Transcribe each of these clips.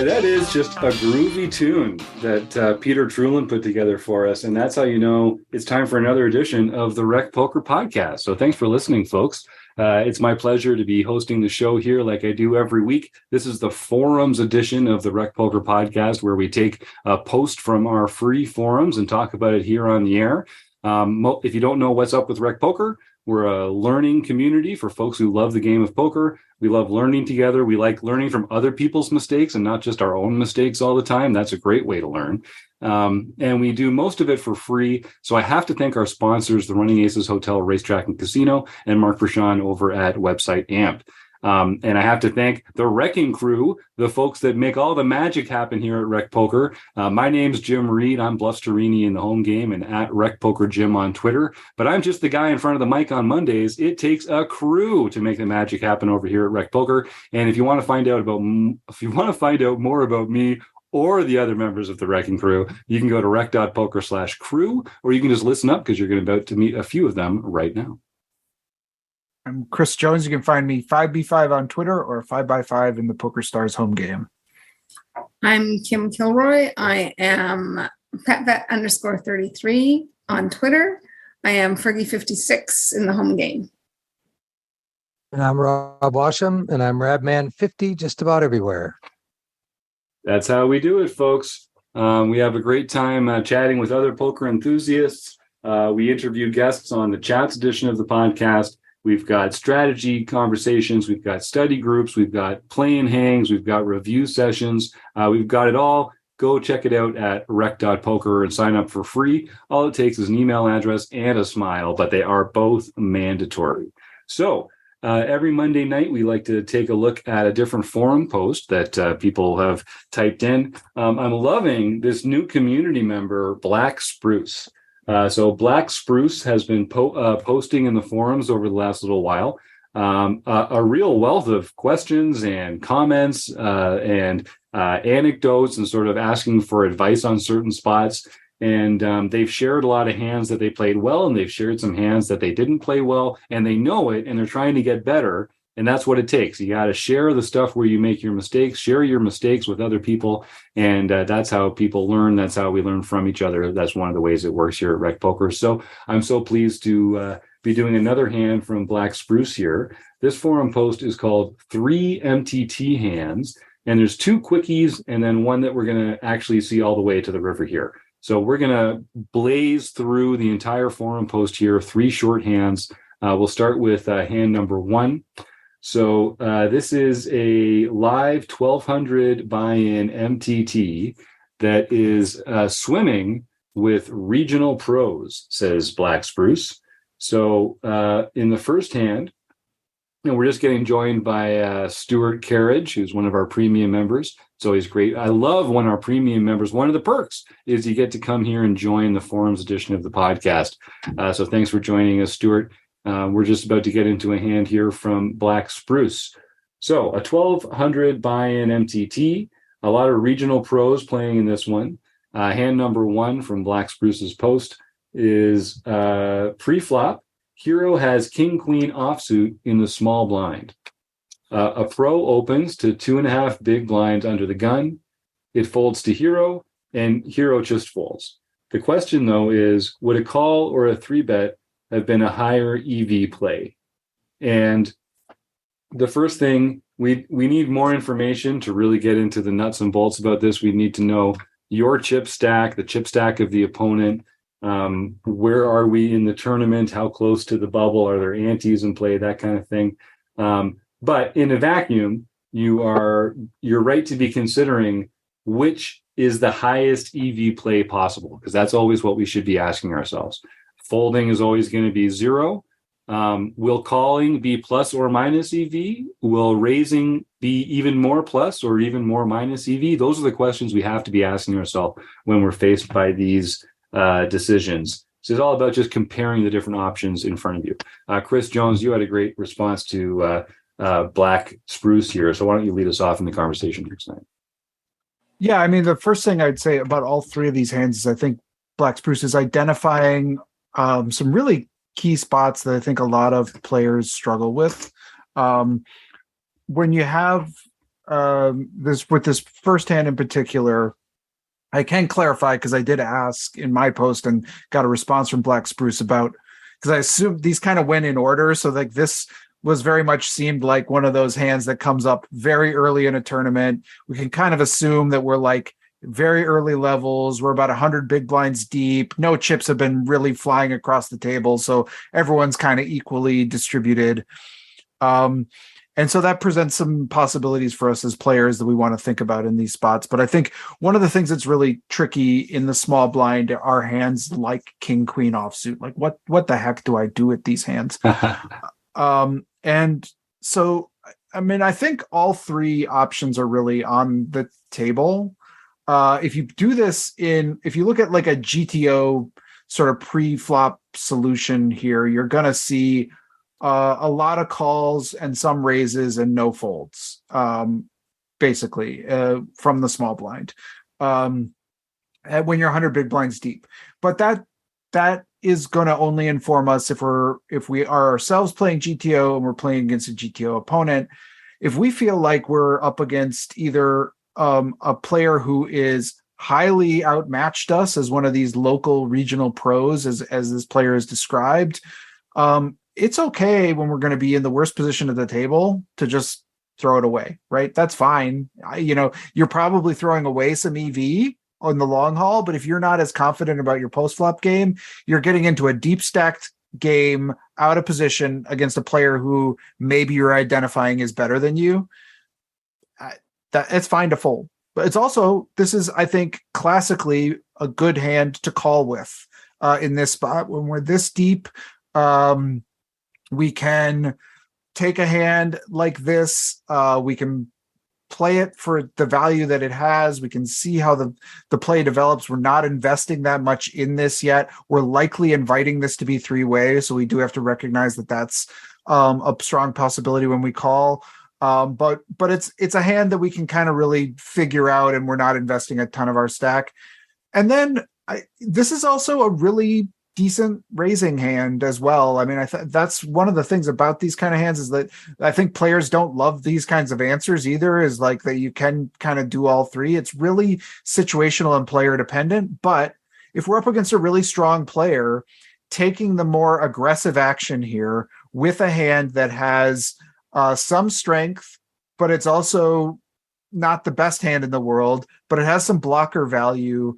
That is just a groovy tune that Peter Trulin put together for us. And that's how you know it's time for another edition of the Rec Poker Podcast. So thanks for listening, folks. It's my pleasure to be hosting the show here like I do every week. This is the forums edition of the Rec Poker Podcast, where we take a post from our free forums and talk about it here on the air. If you don't know what's up with Rec Poker, we're a learning community for folks who love the game of poker. We love learning together. We like learning from other people's mistakes and not just our own mistakes all the time. That's a great way to learn. And we do most of it for free. So I have to thank our sponsors, the Running Aces Hotel, Racetrack and Casino, and Mark Rashawn over at website AMP. And I have to thank the Wrecking Crew, the folks that make all the magic happen here at Rec Poker. My name's Jim Reed. I'm Bluffsterini in the home game and at Rec Poker Jim on Twitter. But I'm just the guy in front of the mic on Mondays. It takes a crew to make the magic happen over here at Rec Poker. And if you want to find out more about me or the other members of the Wrecking Crew, you can go to rec.poker/crew, or you can just listen up because you're about to meet a few of them right now. I'm Chris Jones. You can find me 5B5 on Twitter or 5x5 in the PokerStars home game. I'm Kim Kilroy. I am PetVet_33 on Twitter. I am Fergie56 in the home game. And I'm Rob Washam, and I'm Rabman50 just about everywhere. That's how we do it, folks. We have a great time chatting with other poker enthusiasts. We interview guests on the Chats edition of the podcast. We've got strategy conversations. We've got study groups. We've got play and hangs. We've got review sessions. We've got it all. Go check it out at rec.poker and sign up for free. All it takes is an email address and a smile, but they are both mandatory. So every Monday night, we like to take a look at a different forum post that people have typed in. I'm loving this new community member, Black Spruce. So Black Spruce has been posting in the forums over the last little while, a real wealth of questions and comments and anecdotes and sort of asking for advice on certain spots. And they've shared a lot of hands that they played well, and they've shared some hands that they didn't play well, and they know it, and they're trying to get better. And that's what it takes. You got to share the stuff where you make your mistakes, share your mistakes with other people. And that's how people learn. That's how we learn from each other. That's one of the ways it works here at Rec Poker. So I'm so pleased to be doing another hand from Black Spruce here. This forum post is called 3 MTT hands. And there's 2 quickies and then one that we're going to actually see all the way to the river here. So we're going to blaze through the entire forum post here, 3 short hands. We'll start with hand number 1. So this is a live 1200 buy-in MTT that is swimming with regional pros, says Black Spruce. So in the first hand, we're just getting joined by Stuart Carriage, who's one of our premium members. It's always great. I love when our premium members, one of the perks is you get to come here and join the forums edition of the podcast. So thanks for joining us, Stuart. We're just about to get into a hand here from Black Spruce. So a 1200 buy-in MTT, a lot of regional pros playing in this one. Hand number 1 from Black Spruce's post is pre-flop. Hero has king-queen offsuit in the small blind. A pro opens to 2.5 big blinds under the gun. It folds to Hero, and Hero just folds. The question, though, is would a call or a 3-bet have been a higher EV play? And the first thing, we need more information to really get into the nuts and bolts about this. We need to know your chip stack, the chip stack of the opponent. Where are we in the tournament? How close to the bubble? Are there antes in play? That kind of thing. But in a vacuum, you're right to be considering which is the highest EV play possible, because that's always what we should be asking ourselves. Folding is always going to be 0. Will calling be plus or minus EV? Will raising be even more plus or even more minus EV? Those are the questions we have to be asking ourselves when we're faced by these decisions. So it's all about just comparing the different options in front of you. Chris Jones, you had a great response to Black Spruce here. So why don't you lead us off in the conversation here tonight? Yeah, I mean, the first thing I'd say about all 3 of these hands is I think Black Spruce is identifying some really key spots that I think a lot of players struggle with. When you have this first hand in particular, I can clarify because I did ask in my post and got a response from Black Spruce about, because I assume these kind of went in order. So like this was very much seemed like one of those hands that comes up very early in a tournament. We can kind of assume that we're like very early levels. We're about 100 big blinds deep. No chips have been really flying across the table. So everyone's kind of equally distributed. And so that presents some possibilities for us as players that we want to think about in these spots. But I think one of the things that's really tricky in the small blind are hands like King Queen offsuit. Like what the heck do I do with these hands? And so, I mean, I think all three options are really on the table. If you do this if you look at like a GTO sort of pre-flop solution here, you're going to see a lot of calls and some raises and no folds, basically, from the small blind when you're 100 big blinds deep. But that is going to only inform us if we are ourselves playing GTO and we're playing against a GTO opponent. If we feel like we're up against either a player who is highly outmatched us as one of these local regional pros, as this player is described, it's okay when we're going to be in the worst position of the table to just throw it away, right? That's fine. You're probably throwing away some EV on the long haul, but if you're not as confident about your post-flop game, you're getting into a deep stacked game out of position against a player who maybe you're identifying is better than you. That it's fine to fold. But it's also, this is, I think, classically a good hand to call with in this spot. When we're this deep, we can take a hand like this. We can play it for the value that it has. We can see how the play develops. We're not investing that much in this yet. We're likely inviting this to be three-way, so we do have to recognize that that's a strong possibility when we call. But it's a hand that we can kind of really figure out, and we're not investing a ton of our stack. And then this is also a really decent raising hand as well. I mean, that's one of the things about these kind of hands is that I think players don't love these kinds of answers either, is like that you can kind of do all three. It's really situational and player dependent. But if we're up against a really strong player, taking the more aggressive action here with a hand that has some strength, but it's also not the best hand in the world, but it has some blocker value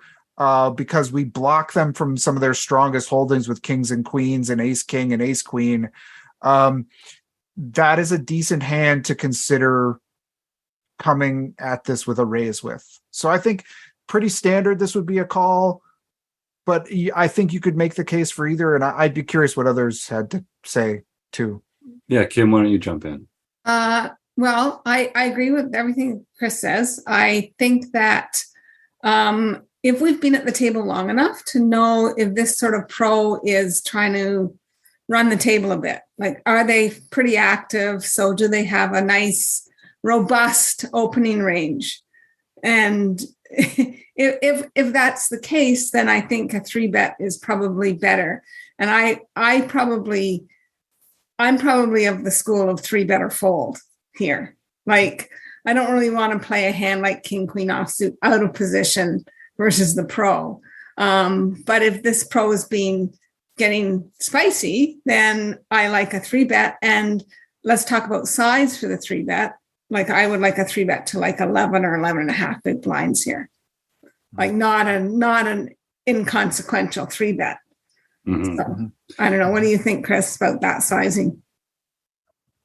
because we block them from some of their strongest holdings with kings and queens and ace king and ace queen. That is a decent hand to consider coming at this with a raise with. So I think pretty standard this would be a call, but I think you could make the case for either, and I'd be curious what others had to say too. Yeah, Kim, why don't you jump in? Well, I agree with everything Chris says. I think that if we've been at the table long enough to know if this sort of pro is trying to run the table a bit, like, are they pretty active? So do they have a nice, robust opening range? And if that's the case, then I think a 3-bet is probably better. And I'm probably of the school of 3-bet or fold here. Like, I don't really want to play a hand like king queen offsuit out of position versus the pro. But if this pro is getting spicy, then I like a 3-bet. And let's talk about size for the 3-bet. Like, I would like a 3-bet to like 11 or 11 and a half big blinds here. Like, not an inconsequential 3-bet. Mm-hmm. So, I don't know. What do you think, Chris, about that sizing?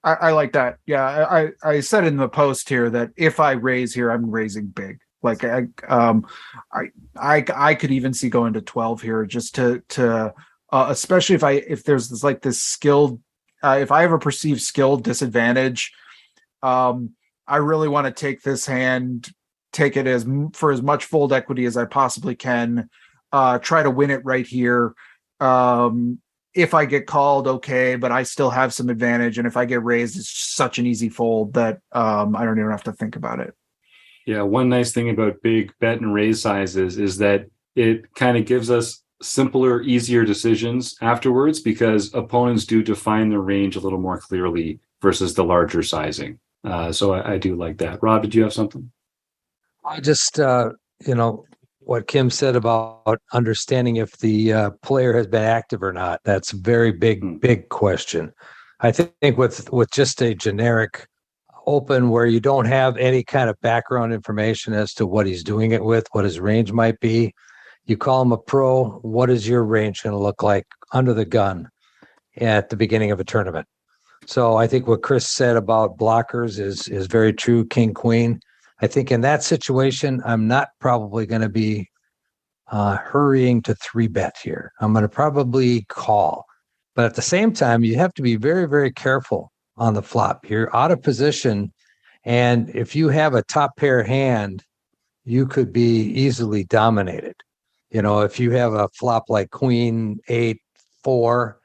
I like that. Yeah, I said in the post here that if I raise here, I'm raising big. Like I could even see going to 12 here, just to especially if there's this skilled if I have a perceived skill disadvantage, I really want to take this hand, take it for as much fold equity as I possibly can, try to win it right here. If I get called, okay, but I still have some advantage. And if I get raised, it's such an easy fold that I don't even have to think about it. Yeah, one nice thing about big bet and raise sizes is that it kind of gives us simpler, easier decisions afterwards, because opponents do define the range a little more clearly versus the larger sizing. So I do like that. Rob, did you have something? I just, what Kim said about understanding if the player has been active or not. That's a very big question. I think with just a generic open where you don't have any kind of background information as to what he's doing it with, what his range might be, you call him a pro. What is your range going to look like under the gun at the beginning of a tournament? So I think what Chris said about blockers is very true. King, queen. I think in that situation, I'm not probably going to be hurrying to 3-bet here. I'm going to probably call. But at the same time, you have to be very, very careful on the flop. You're out of position. And if you have a top pair hand, you could be easily dominated. If you have a flop like queen, 8, 4,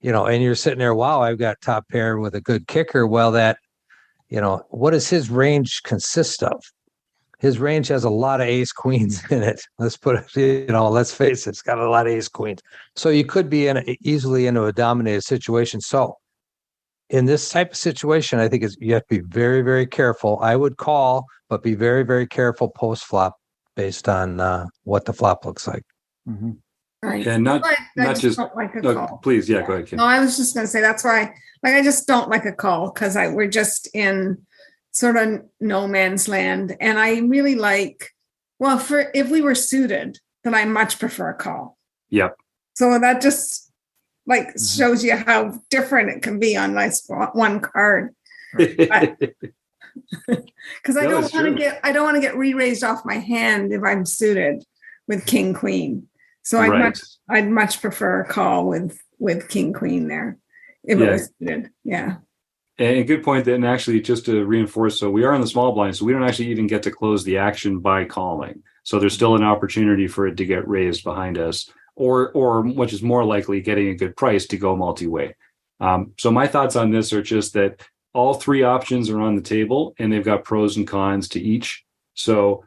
and you're sitting there, wow, I've got top pair with a good kicker. Well, what does his range consist of? His range has a lot of ace queens in it. Let's face it, it's got a lot of ace queens. So you could be easily into a dominated situation. So in this type of situation, I think you have to be very, very careful. I would call, but be very, very careful post flop based on what the flop looks like. Mm-hmm. Right. And not just don't like a no, call. please, go ahead, Kim. No, I was just going to say that's why, I just don't like a call because we're just in sort of no man's land, and I really like. Well, if we were suited, then I much prefer a call. Yep. So that just shows you how different it can be on one card. Because I don't want to get re-raised off my hand if I'm suited with king queen. So I'd much prefer a call with king queen there if it was suited. Yeah. And a good point. Then actually, just to reinforce, so we are in the small blind, so we don't actually even get to close the action by calling. So there's still an opportunity for it to get raised behind us, or which is more likely, getting a good price to go multi-way. So my thoughts on this are just that all three options are on the table, and they've got pros and cons to each. So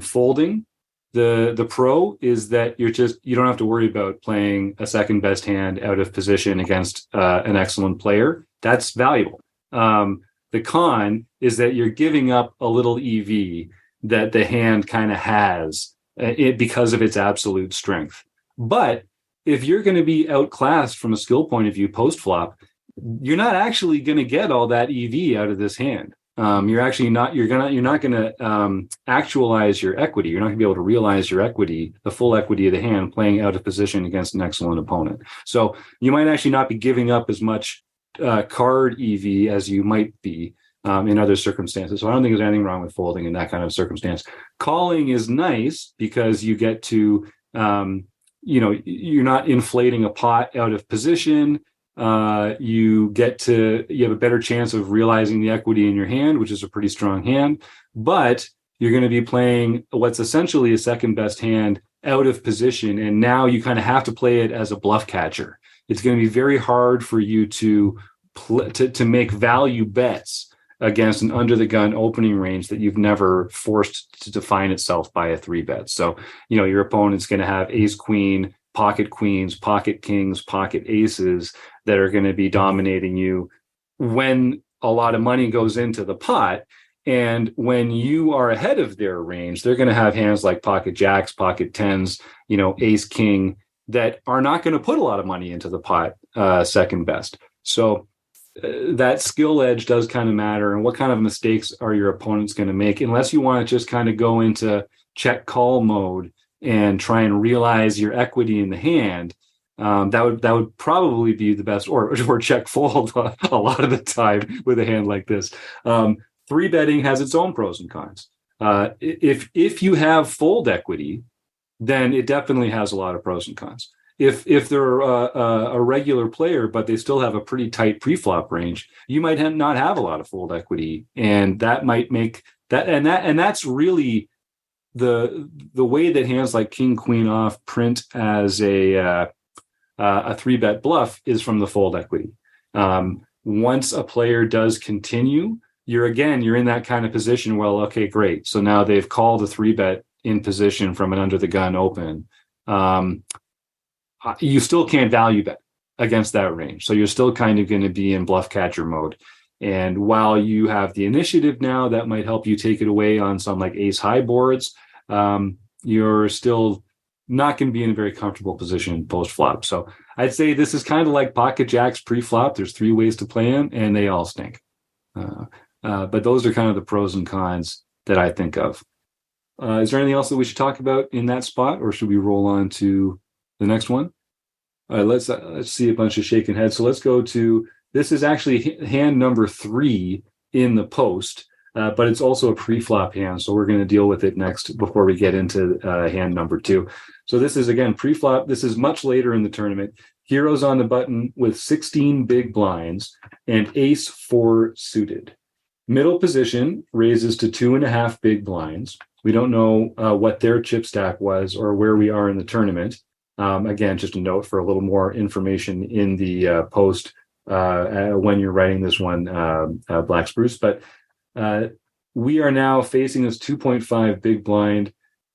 folding. The pro is that you don't have to worry about playing a second best hand out of position against an excellent player. That's valuable. The con is that you're giving up a little EV that the hand kind of has because of its absolute strength. But if you're going to be outclassed from a skill point of view post flop, you're not actually going to get all that EV out of this hand. You're not going to actualize your equity. You're not going to be able to realize your equity, the full equity of the hand, playing out of position against an excellent opponent. So you might actually not be giving up as much card EV as you might be in other circumstances. So I don't think there's anything wrong with folding in that kind of circumstance. Calling is nice because you get to, you're not inflating a pot out of position. You have a better chance of realizing the equity in your hand, which is a pretty strong hand, but you're going to be playing what's essentially a second best hand out of position. And now you kind of have to play it as a bluff catcher. It's going to be very hard for you to make value bets against an under the gun opening range that you've never forced to define itself by a 3-bet. So, your opponent's going to have ace queen, pocket queens, pocket kings, pocket aces that are going to be dominating you when a lot of money goes into the pot. And when you are ahead of their range, they're going to have hands like pocket jacks, pocket tens, ace king, that are not going to put a lot of money into the pot second best. So that skill edge does kind of matter. And what kind of mistakes are your opponents going to make, unless you want to just kind of go into check call mode and try and realize your equity in the hand. That would probably be the best, or check fold a lot of the time with a hand like this. 3-betting has its own pros and cons. If you have fold equity, then it definitely has a lot of pros and cons. If they're a regular player, but they still have a pretty tight pre-flop range, you might not have a lot of fold equity, and that might make that. And that's really the way that hands like king queen off print as a 3-bet bluff is from the fold equity. Once a player does continue, you're in that kind of position. Well, okay, great. So now they've called a 3-bet in position from an under the gun open. You still can't value bet against that range. So you're still kind of going to be in bluff catcher mode. And while you have the initiative now, that might help you take it away on some like ace high boards. You're still not going to be in a very comfortable position post flop. So I'd say this is kind of like pocket jacks pre-flop. There's 3 ways to play them, and they all stink. But those are kind of the pros and cons that I think of. Is there anything else that we should talk about in that spot, or should we roll on to the next one? All right, let's see a bunch of shaking heads. So let's go to, this is actually hand number 3 in the post, but it's also a pre-flop hand. So we're going to deal with it next before we get into hand number 2. So this is, again, pre-flop. This is much later in the tournament. Heroes on the button with 16 big blinds and ace 4 suited. Middle position raises to 2.5 big blinds. We don't know what their chip stack was or where we are in the tournament. Again, just a note for a little more information in the post when you're writing this one, Black Spruce. But we are now facing this 2.5 big blind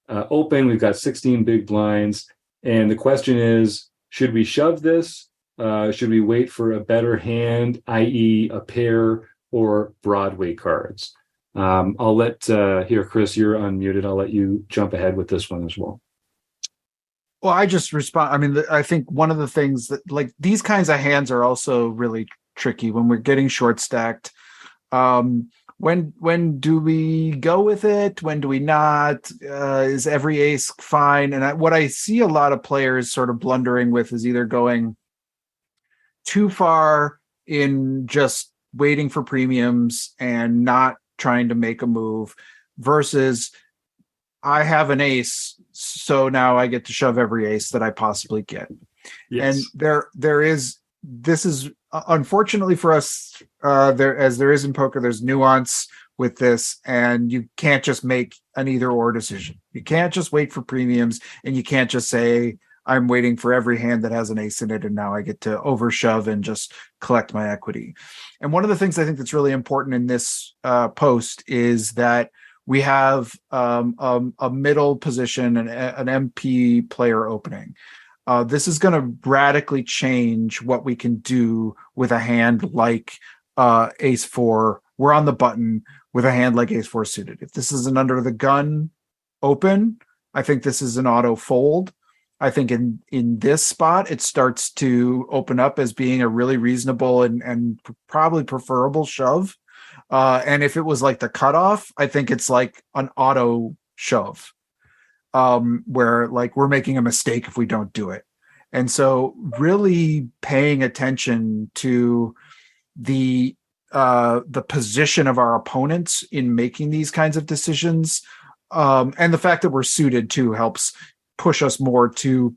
open. We've got 16 big blinds. And the question is, should we shove this? Should we wait for a better hand, i.e. a pair or Broadway cards? I'll let, here, Chris, you're unmuted. I'll let you jump ahead with this one as well. Well, I just respond. I mean, I think one of the things that, like, these kinds of hands are also really tricky when we're getting short stacked. When do we go with it? When do we not? Is every ace fine? And what I see a lot of players sort of blundering with is either going too far in just waiting for premiums and not trying to make a move, versus I have an ace, so now I get to shove every ace that I possibly get. Yes. And this is unfortunately for us, there is in poker, there's nuance with this, and you can't just make an either or decision. You can't just wait for premiums, and you can't just say, I'm waiting for every hand that has an ace in it, and now I get to overshove and just collect my equity. And one of the things I think that's really important in this post is that we have a middle position, an MP player opening. This is going to radically change what we can do with a hand like ace 4. We're on the button with a hand like ace 4 suited. If this is an under the gun open, I think this is an auto fold. I think in this spot, it starts to open up as being a really reasonable and probably preferable shove. And if it was like the cutoff, I think it's like an auto shove, where like we're making a mistake if we don't do it. And so really paying attention to the position of our opponents in making these kinds of decisions. And the fact that we're suited too helps push us more to,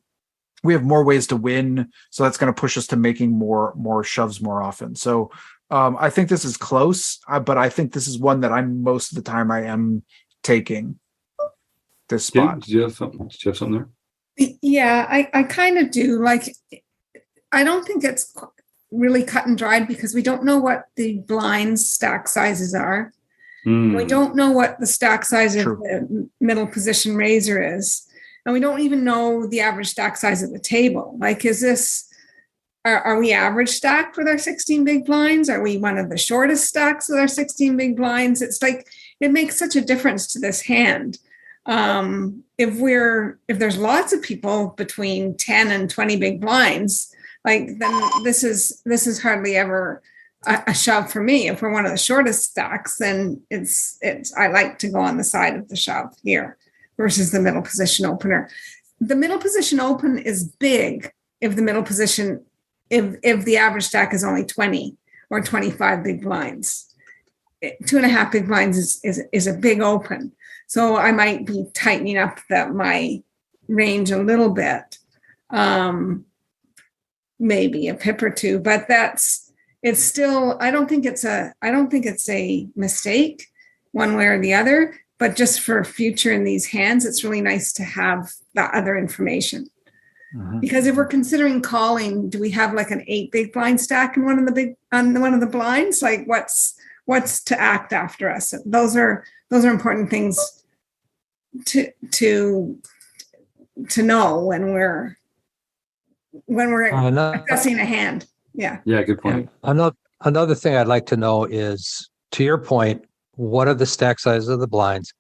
we have more ways to win. So that's going to push us to making more shoves more often. So I think this is close, but I think this is one that I'm most of the time I am taking this spot. Do you have something there? Yeah, I kind of do. Like, I don't think it's really cut and dried because we don't know what the blind stack sizes are. We don't know what the stack size of the middle position raiser is. And we don't even know the average stack size of the table. Like, is this, are we average stacked with our 16 big blinds? Are we one of the shortest stacks with our 16 big blinds? It's like, it makes such a difference to this hand. If there's lots of people between 10 and 20 big blinds, like, then this is hardly ever a shove for me. If we're one of the shortest stacks, then it's I like to go on the side of the shove here versus the middle position opener. The middle position open is big if the middle position, if the average stack is only 20 or 25 big blinds. 2.5 big blinds is a big open. So I might be tightening up my range a little bit, maybe a pip or two, but it's still, I don't think it's a mistake one way or the other, but just for future in these hands, it's really nice to have that other information. Mm-hmm. Because if we're considering calling, do we have like an 8 big blind stack in one of the blinds? Like, what's to act after us? Those are important things to know when we're assessing a hand. Yeah. Yeah. Good point. another thing I'd like to know is, to your point, what are the stack sizes of the blinds?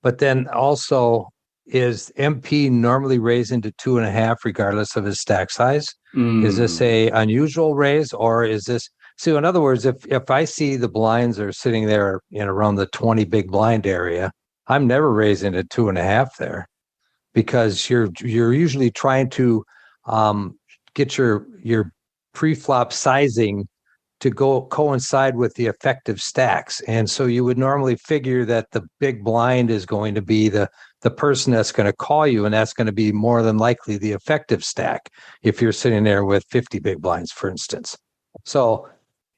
But then also, is MP normally raised into 2.5 regardless of his stack size? Is this a unusual raise, or is this? So in other words, if I see the blinds are sitting there in around the 20 big blind area, I'm never raising to 2.5 there, because you're usually trying to get your pre-flop sizing to go coincide with the effective stacks. And so you would normally figure that the big blind is going to be the person that's going to call you, and that's going to be more than likely the effective stack if you're sitting there with 50 big blinds, for instance. So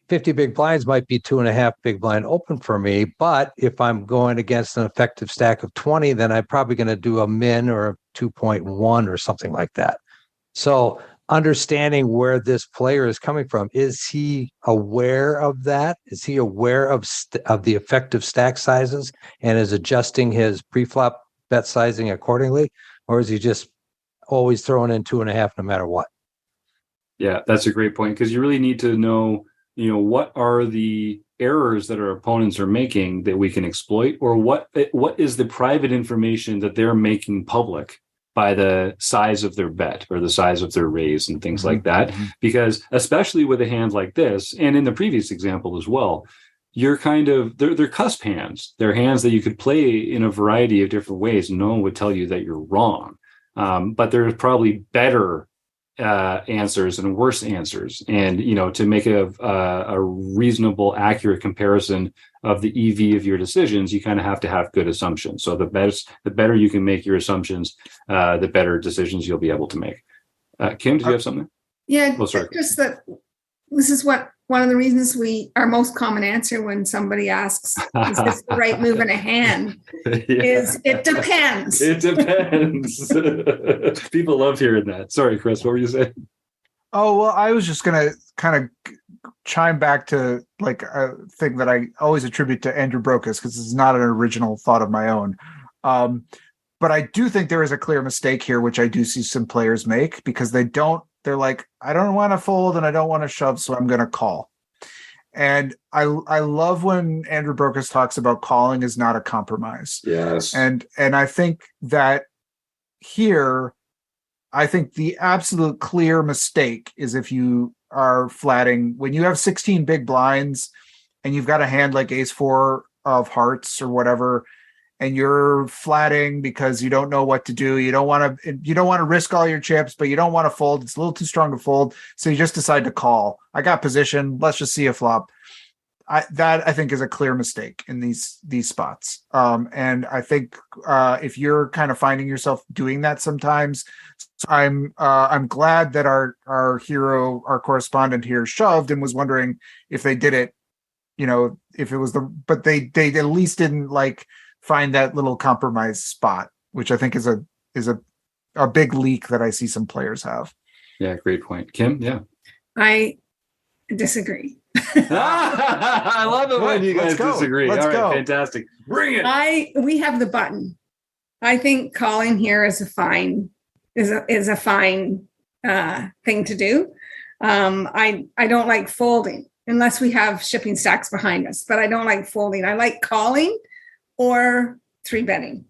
50 big blinds might be 2.5 big blind open for me, but if I'm going against an effective stack of 20, then I'm probably going to do a min or a 2.1 or something like that. So understanding where this player is coming from, is he aware of that? Is he aware of the effective stack sizes and is adjusting his pre-flop bet sizing accordingly, or is he just always throwing in 2.5 no matter what? Yeah, that's a great point, because you really need to know, what are the errors that our opponents are making that we can exploit, or what is the private information that they're making public by the size of their bet or the size of their raise and things like that. Because especially with a hand like this, and in the previous example as well, you're they're cusp hands. They're hands that you could play in a variety of different ways. No one would tell you that you're wrong. But there's probably better answers and worse answers. And, to make a reasonable, accurate comparison of the EV of your decisions, you kind of have to have good assumptions. So the better you can make your assumptions, the better decisions you'll be able to make. Kim, did you have something? Yeah, just that this is one of the reasons our most common answer when somebody asks, is this the right move in a hand? Is it depends. It depends. People love hearing that. Sorry, Chris, what were you saying? Oh, well, I was just going to kind of chime back to like a thing that I always attribute to Andrew Brokus, because it's not an original thought of my own. But I do think there is a clear mistake here, which I do see some players make, because they're like, I don't want to fold and I don't want to shove, so I'm going to call. And I love when Andrew Brokus talks about calling is not a compromise. Yes. And I think that here, I think the absolute clear mistake is if you are flatting, when you have 16 big blinds and you've got a hand like ace 4 of hearts or whatever, and you're flatting because you don't know what to do. You don't want to risk all your chips, but you don't want to fold. It's a little too strong to fold. So you just decide to call. I got position. Let's just see a flop. That I think is a clear mistake in these spots. And I think if you're kind of finding yourself doing that sometimes, I'm glad that our hero, our correspondent here, shoved and was wondering if they did it, if it was but they at least didn't like find that little compromise spot, which I think is a big leak that I see some players have. Yeah, great point. Kim, yeah. I disagree. I love it when you guys disagree. Let's go. Fantastic. Bring it. We have the button. I think calling here is a fine thing to do. I don't like folding unless we have shipping stacks behind us, but I don't like folding. I like calling or 3-betting.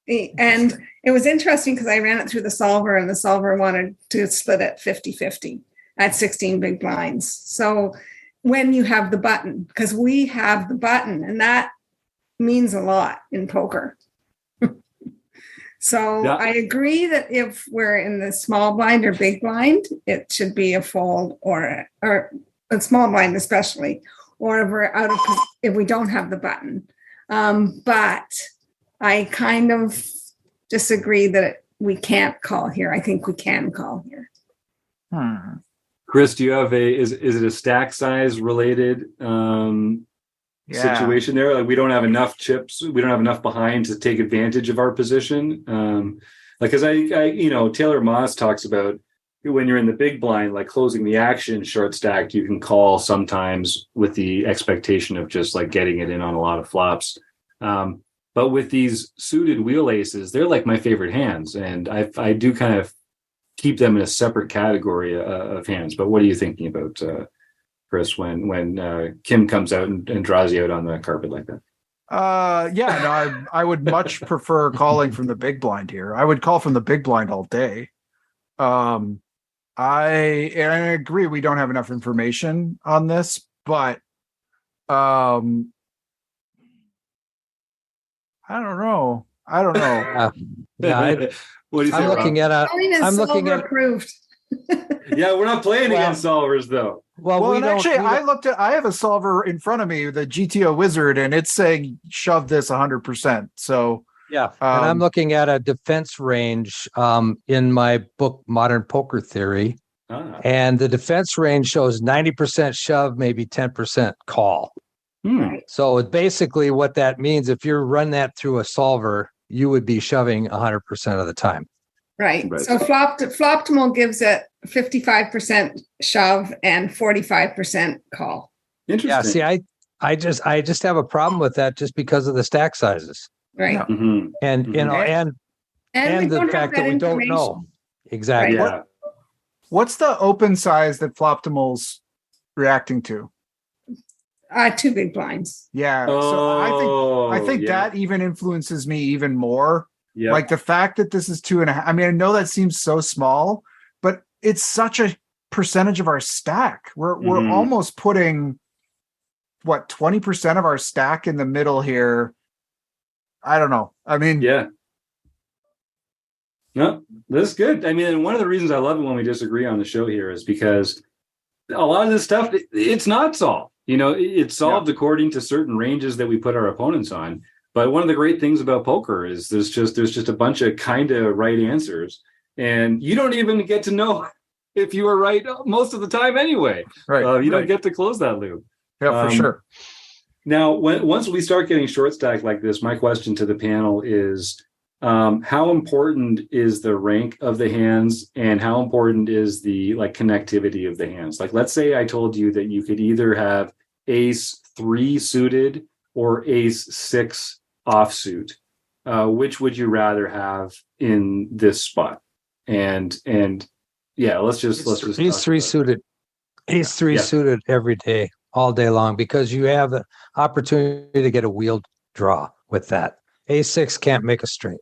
And it was interesting because I ran it through the solver, and the solver wanted to split it 50-50 at 16 big blinds. So when you have the button, because we have the button, and that means a lot in poker. So yeah. I agree that if we're in the small blind or big blind, it should be a fold or a small blind especially, or if we're if we don't have the button. But I kind of disagree that we can't call here. I think we can call here. Chris, do you have is it a stack size related situation there? Like we don't have enough chips, we don't have enough behind to take advantage of our position. Because I Taylor Moss talks about when you're in the big blind, like closing the action short stacked, you can call sometimes with the expectation of just like getting it in on a lot of flops. But with these suited wheel aces, they're like my favorite hands, and I do kind of keep them in a separate category of hands. But what are you thinking about, Chris, when Kim comes out and draws you out on the carpet like that? Yeah, no, I would much prefer calling from the big blind here. I would call from the big blind all day. I agree we don't have enough information on this, but I don't know. Yeah, What do you I'm say, looking Rob? at a. Mine is I'm looking solver at. approved. Yeah, we're not playing Well- against solvers though. Well, Well, we and don't. actually, we I don't- looked at. I have a solver in front of me, the GTO Wizard, and it's saying shove this 100%. So Yeah, and I'm Um, looking at a defense range in my book, Modern Poker Theory, and the defense range shows 90% shove, maybe 10% call. So basically, what that means, if you run that through a solver, you would be shoving 100% of the time. Right. Right. So Floptimal gives it 55% shove and 45% call. Interesting. Yeah. See, I just have a problem with that just because of the stack sizes, Right. Yeah. Mhm. and you know, And and we the don't have fact that we don't know information. exactly. Yeah. what's the open size that Floptimal's reacting to? 2 big blinds. Yeah. So I think yeah. that even influences me even more. Yeah. Like the fact that this is 2.5. I mean, I know that seems so small, but it's such a percentage of our stack. We're Mhm. almost putting 20% of our stack in the middle here. I don't know. I mean, Yeah. No, that's good. I mean, and one of the reasons I love it when we disagree on the show here is because a lot of this stuff, it's not solved. You know, it's solved according to certain ranges that we put our opponents on. But one of the great things about poker is there's just a bunch of kind of right answers, and you don't even get to know if you were right most of the time anyway. right. You don't get to close that loop. Yeah, for sure. Now, once we start getting short stacked like this, my question to the panel is, how important is the rank of the hands, and how important is the connectivity of the hands? Like, let's say I told you that you could either have ace 3 suited or ace 6 offsuit. Which would you rather have in this spot? And yeah, let's just Ace 3 suited. Ace 3 suited every day, all day long, because you have the opportunity to get a wheeled draw with that. Ace 6 can't make a straight.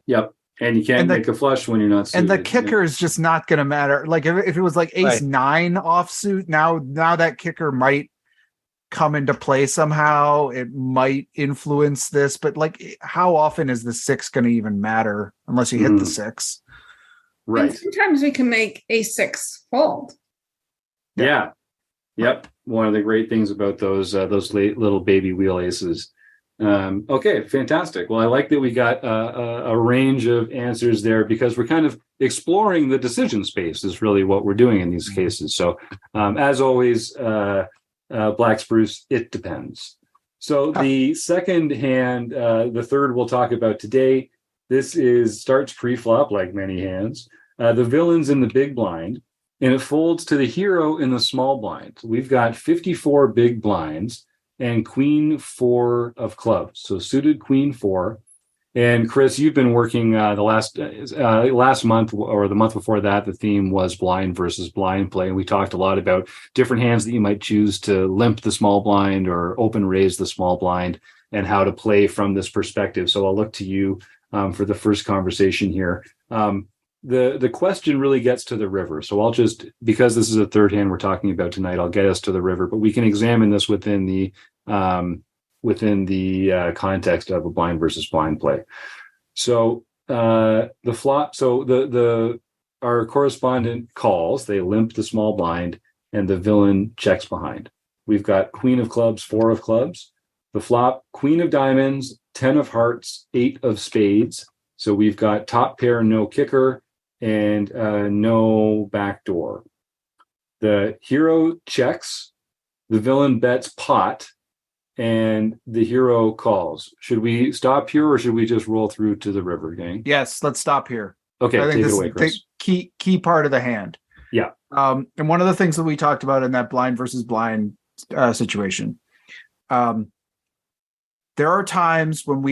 Yep. And you can't make a flush when you're not suited. And the kicker is just not going to matter. Like if it was like ace 9 offsuit, now that kicker might come into play somehow. It might influence this, but like how often is the 6 going to even matter unless you hit the 6? Right. And sometimes we can make a6 fold. Yeah. Yep. One of the great things about those late little baby wheel aces. Okay, fantastic. Well, I like that we got a range of answers there, because we're kind of exploring the decision space is really what we're doing in these cases. So as always, Black Spruce, it depends. So the second hand, the third we'll talk about today, this starts pre-flop like many hands. The villain's in the big blind, and it folds to the hero in the small blind. We've got 54 big blinds and queen 4 of clubs. So suited queen 4. And Chris, you've been working the last month or the month before that, the theme was blind versus blind play. And we talked a lot about different hands that you might choose to limp the small blind or open raise the small blind, and how to play from this perspective. So I'll look to you for the first conversation here. The question really gets to the river. So I'll just, because this is a third hand we're talking about tonight, I'll get us to the river, but we can examine this within the context of a blind versus blind play. So the flop, so our correspondent calls, they limp the small blind, and the villain checks behind. We've got queen of clubs, 4 of clubs. The flop, queen of diamonds, 10 of hearts, 8 of spades. So we've got top pair, no kicker, and no backdoor. The hero checks, the villain bets pot, and the hero calls. Should we stop here, or should we just roll through to the river, gang? Yes, let's stop here. Okay, I think take this it away, is Chris. the key part of the hand. Yeah. And one of the things that we talked about in that blind versus blind situation, there are times when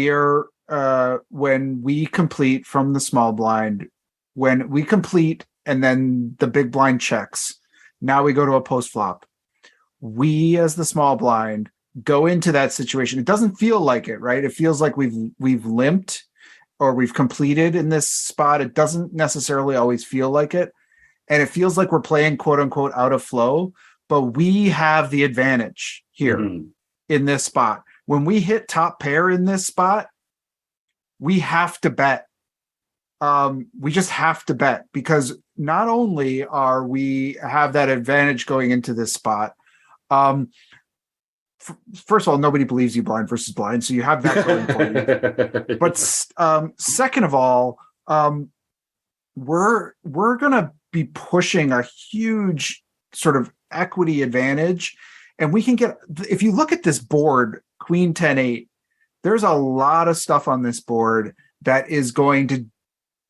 when we complete from the small blind, when we complete and then the big blind checks. Now we go to a post flop. we as the small blind go into that situation. It doesn't feel like it, right? It feels like we've limped or we've completed in this spot. It doesn't necessarily always feel like it. And it feels like we're playing quote unquote out of flow, but we have the advantage here in this spot. When we hit top pair in this spot, we have to bet. We just have to bet, because not only are we have that advantage going into this spot, first of all, nobody believes you blind versus blind, so you have that going for you. But second of all, we're gonna be pushing a huge sort of equity advantage, and we can get, if you look at this board, Queen 10-8, there's a lot of stuff on this board that is going to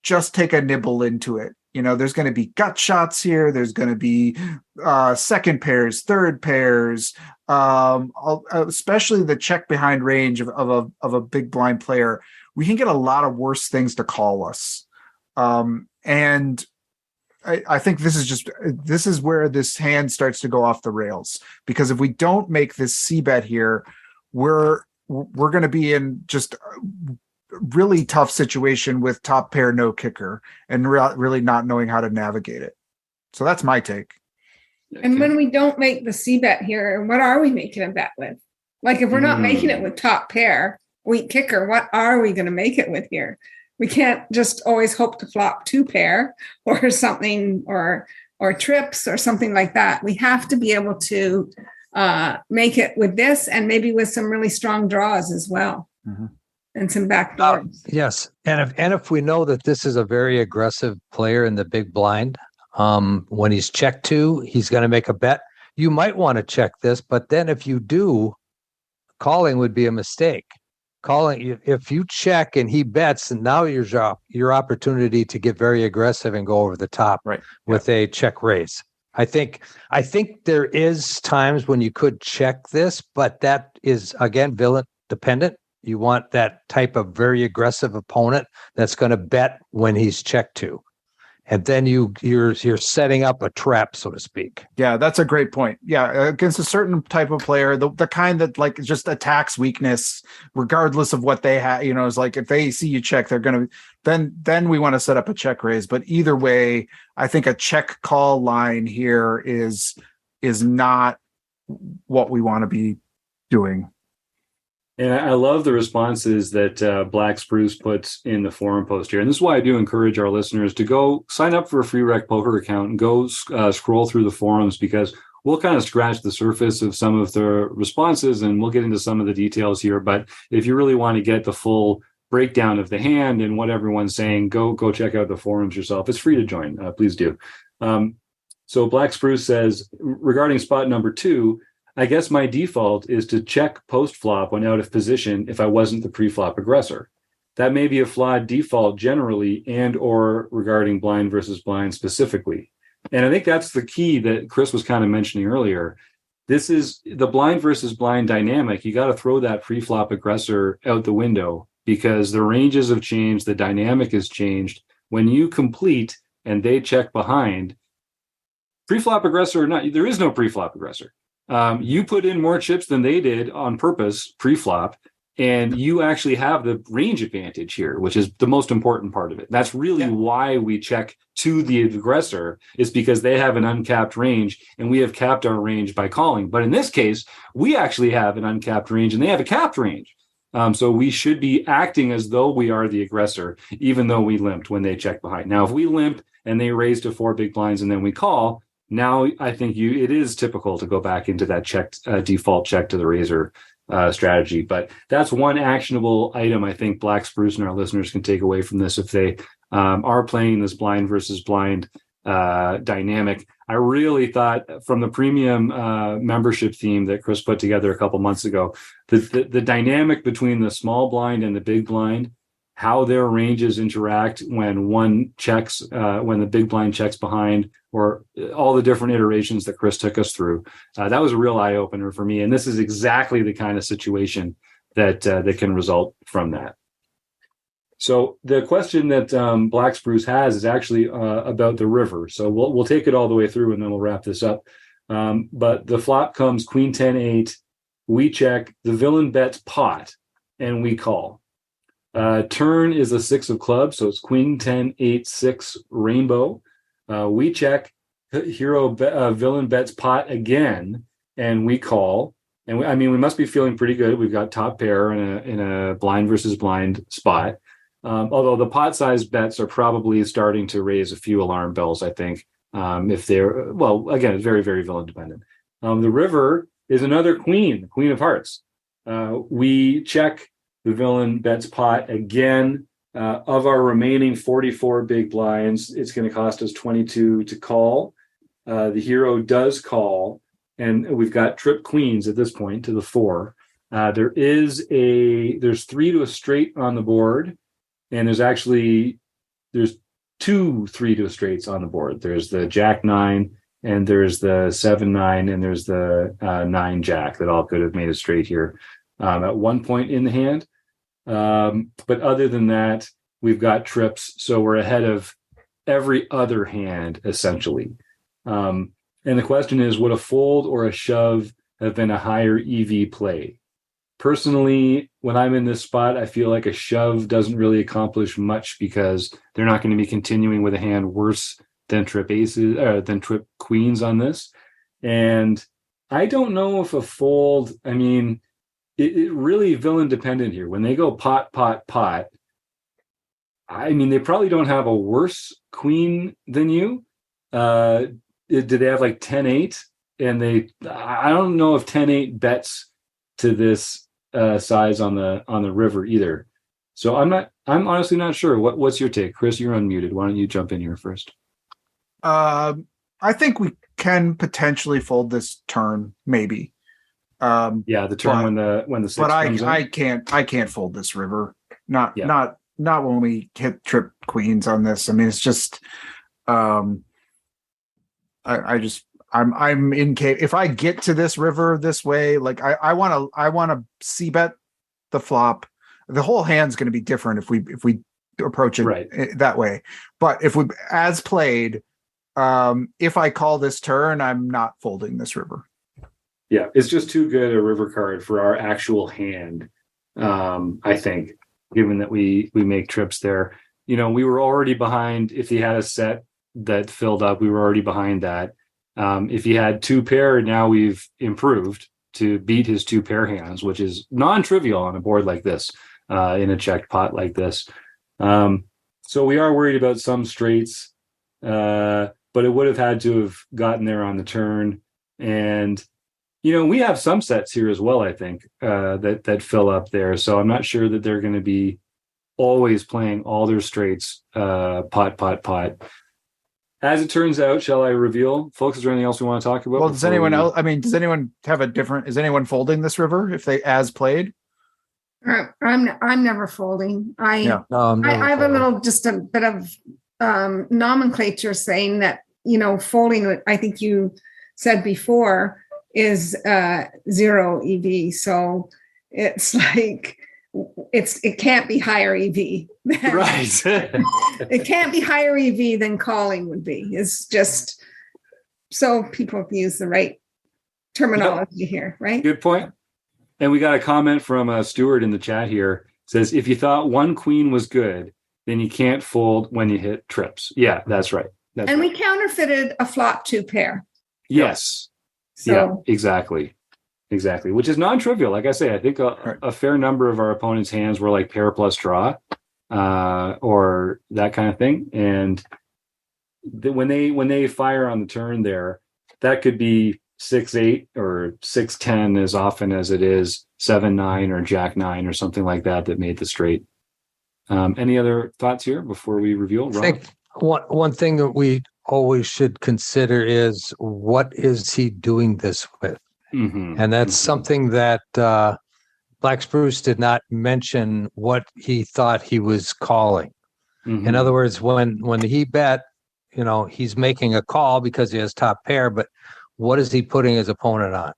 just take a nibble into it. You know, there's going to be gut shots here. There's going to be second pairs, third pairs, especially the check behind range of a big blind player. We can get a lot of worse things to call us. And I think this is where this hand starts to go off the rails, because if we don't make this C bet here, we're going to be in just really tough situation with top pair no kicker and really not knowing how to navigate it. So that's my take. And when we don't make the C bet here, what are we making a bet with? Like, if we're not making it with top pair, weak kicker, what are we going to make it with here? We can't just always hope to flop two pair or something, or trips or something like that. We have to be able to make it with this, and maybe with some really strong draws as well. And some backdoors. Yes. And if we know that this is a very aggressive player in the big blind, when he's checked two, he's going to make a bet. You might want to check this, but then if you do, calling would be a mistake. Calling, if you check and he bets, and now your opportunity to get very aggressive and go over the top with a check raise. I think there is times when you could check this, but that is, again, villain dependent. You want that type of very aggressive opponent that's going to bet when he's checked to. And then you're setting up a trap, so to speak. Yeah, that's a great point. Yeah, against a certain type of player, the kind that like just attacks weakness, regardless of what they have. You know, is like if they see you check, they're going to then we want to set up a check raise. But either way, I think a check call line here is not what we want to be doing. And I love the responses that Black Spruce puts in the forum post here. And this is why I do encourage our listeners to go sign up for a free Rec Poker account and go scroll through the forums, because we'll kind of scratch the surface of some of the responses and we'll get into some of the details here. But if you really want to get the full breakdown of the hand and what everyone's saying, go check out the forums yourself. It's free to join. Please do. So Black Spruce says, regarding spot number 2, I guess my default is to check post-flop when out of position if I wasn't the pre-flop aggressor. That may be a flawed default generally and or regarding blind versus blind specifically. And I think that's the key that Chris was kind of mentioning earlier. This is the blind versus blind dynamic. You got to throw that pre-flop aggressor out the window, because the ranges have changed, the dynamic has changed. When you complete and they check behind, pre-flop aggressor or not, there is no pre-flop aggressor. You put in more chips than they did on purpose pre-flop, and you actually have the range advantage here, which is the most important part of it. That's really why we check to the aggressor, is because they have an uncapped range and we have capped our range by calling. But in this case, we actually have an uncapped range and they have a capped range. So we should be acting as though we are the aggressor, even though we limped when they check behind. Now, if we limp and they raise to 4 big blinds and then we call, now I think it is typical to go back into that default check to the razor strategy. But that's one actionable item I think Black Spruce and our listeners can take away from this if they are playing this blind versus blind dynamic. I really thought from the premium membership theme that Chris put together a couple months ago, the dynamic between the small blind and the big blind, how their ranges interact when one checks, when the big blind checks behind, or all the different iterations that Chris took us through. That was a real eye opener for me. And this is exactly the kind of situation that can result from that. So the question that Black Spruce has is actually about the river. So we'll take it all the way through and then we'll wrap this up. But the flop comes queen 10-8. We check. The villain bets pot, and we call. Turn is a 6 of clubs, so it's queen 10-8-6 rainbow. We check. Villain bets pot again, and we call. And we must be feeling pretty good. We've got top pair in a blind versus blind spot. Although the pot size bets are probably starting to raise a few alarm bells, I think. If they're, well, again, it's very, very villain dependent. The river is another queen of hearts. We check. The villain bets pot again. Of our remaining 44 big blinds, it's going to cost us 22 to call. The hero does call, and we've got trip queens at this point to the 4. There's 3 to a straight on the board, and there's 2 3 to a straights on the board. There's the Jack 9, and there's the 7-9, and there's the 9 Jack that all could have made a straight here at one point in the hand. But other than that, we've got trips, so we're ahead of every other hand essentially. And the question is, would a fold or a shove have been a higher EV play? Personally, when I'm in this spot, I feel like a shove doesn't really accomplish much because they're not going to be continuing with a hand worse than trip aces than trip queens on this. And I don't know if a fold, it really villain dependent here. When they go pot, pot, pot, they probably don't have a worse queen than you. Did they have like 10-8? And I don't know if 10-8 bets to this size on the river either. So I'm honestly not sure. What's your take? Chris, you're unmuted. Why don't you jump in here first? I think we can potentially fold this turn, maybe. The turn when the 6 but comes I in. I can't fold this river. Not when we hit trip queens on this. It's just I'm in case if I get to this river this way, like I want to c bet the flop. The whole hand's going to be different if we approach it right that way. But if we as played, if I call this turn, I'm not folding this river. Yeah, it's just too good a river card for our actual hand. I think, given that we make trips there, we were already behind. If he had a set that filled up, we were already behind that. If he had 2 pair, now we've improved to beat his 2 pair hands, which is non-trivial on a board like this, in a checked pot like this. So we are worried about some straights, but it would have had to have gotten there on the turn. And we have some sets here as well, I think, that fill up there. So I'm not sure that they're going to be always playing all their straights, pot, pot, pot. As it turns out, shall I reveal, folks? Is there anything else we want to talk about? Well, does anyone else? Does anyone have a different? Is anyone folding this river if they as played? I'm never folding. I have folding. just a bit of nomenclature saying that folding. I think you said before is 0 EV. So it's like it can't be higher EV. Right. It can't be higher EV than calling would be. It's just so people use the right terminology here, right? Good point. And we got a comment from Stuart in the chat here. It says, if you thought 1 queen was good, then you can't fold when you hit trips. Yeah, that's right. We counterfeited a flop 2 pair. Yes. So, yeah, exactly. Which is non-trivial. Like I say, I think a fair number of our opponents' hands were like pair plus draw, or that kind of thing. And when they fire on the turn there, that could be 6-8 or 6-10 as often as it is 7-9 or Jack 9 or something like that made the straight. Any other thoughts here before we reveal? Rob? I think one thing that we always should consider is, what is he doing this with? Mm-hmm. And that's something that Black Spruce did not mention what he thought he was calling. Mm-hmm. In other words, when he bet, he's making a call because he has top pair, but what is he putting his opponent on?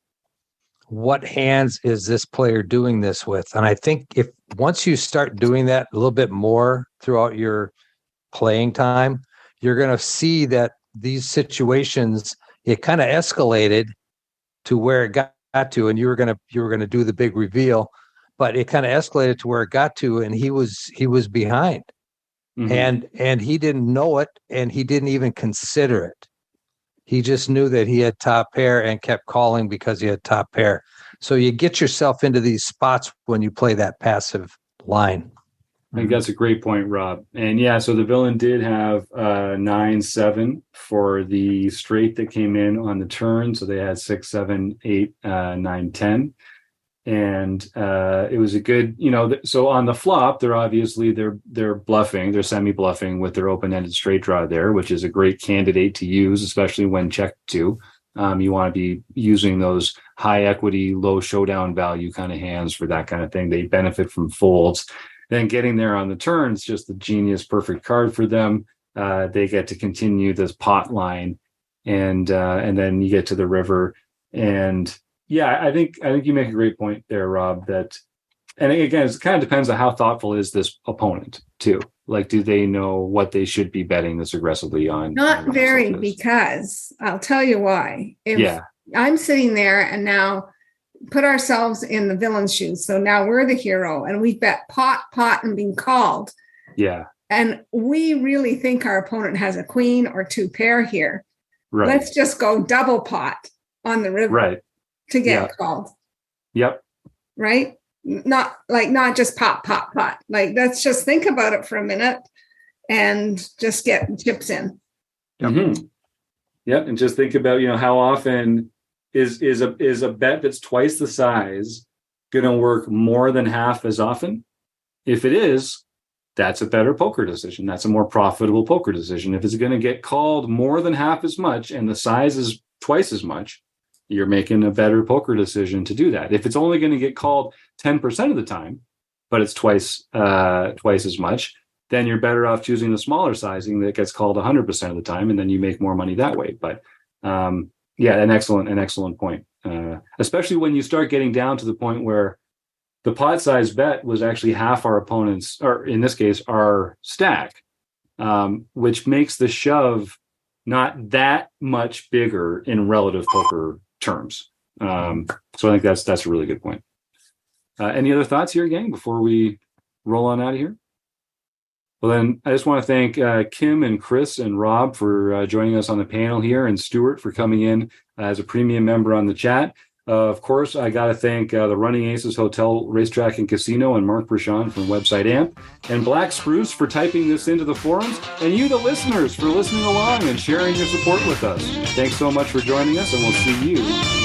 What hands is this player doing this with? And I think if once you start doing that a little bit more throughout your playing time, you're going to see that these situations it kind of escalated to where it got to, and you were gonna do the big reveal, but it kind of escalated to where it got to, and he was behind. Mhm. And he didn't know it, and he didn't even consider it. He just knew that he had top pair and kept calling because he had top pair. So you get yourself into these spots when you play that passive line. I think that's a great point, Rob. And yeah, so the villain did have 9-7 for the straight that came in on the turn. So they had 6, 7, 8, 9, 10. And it was a good, so on the flop, they're bluffing, they're semi-bluffing with their open-ended straight draw there, which is a great candidate to use, especially when checked to. You want to be using those high equity, low showdown value kind of hands for that kind of thing. They benefit from folds. Then getting there on the turn is just the genius, perfect card for them. They get to continue this pot line, and then you get to the river. And yeah, I think you make a great point there, Rob. That, and again, it kind of depends on how thoughtful is this opponent too. Like, do they know what they should be betting this aggressively on? Not very, because I'll tell you why. If I'm sitting there and now put ourselves in the villain's shoes. So now we're the hero and we bet pot, and being called. Yeah. And we really think our opponent has a queen or 2 pair here. Right. Let's just go double pot on the river. Right. To get called. Yep. Right? Not just pot. Like, let's just think about it for a minute and just get chips in. Yep. Mm-hmm. Yep. And just think about, how often is a bet that's twice the size going to work more than half as often? If it is, that's a better poker decision. That's a more profitable poker decision. If it's going to get called more than half as much and the size is twice as much, you're making a better poker decision to do that. If it's only going to get called 10% of the time, but it's twice as much, then you're better off choosing the smaller sizing that gets called 100% of the time, and then you make more money that way. But an excellent point. Especially when you start getting down to the point where the pot size bet was actually half our opponent's, or in this case, our stack, which makes the shove not that much bigger in relative poker terms. So I think that's a really good point. Any other thoughts here, gang, before we roll on out of here? Well, then I just want to thank Kim and Chris and Rob for joining us on the panel here, and Stuart for coming in as a premium member on the chat. Of course, I got to thank the Running Aces Hotel, Racetrack, and Casino, and Mark Bershon from website AMP, and Black Spruce for typing this into the forums, and you, the listeners, for listening along and sharing your support with us. Thanks so much for joining us, and we'll see you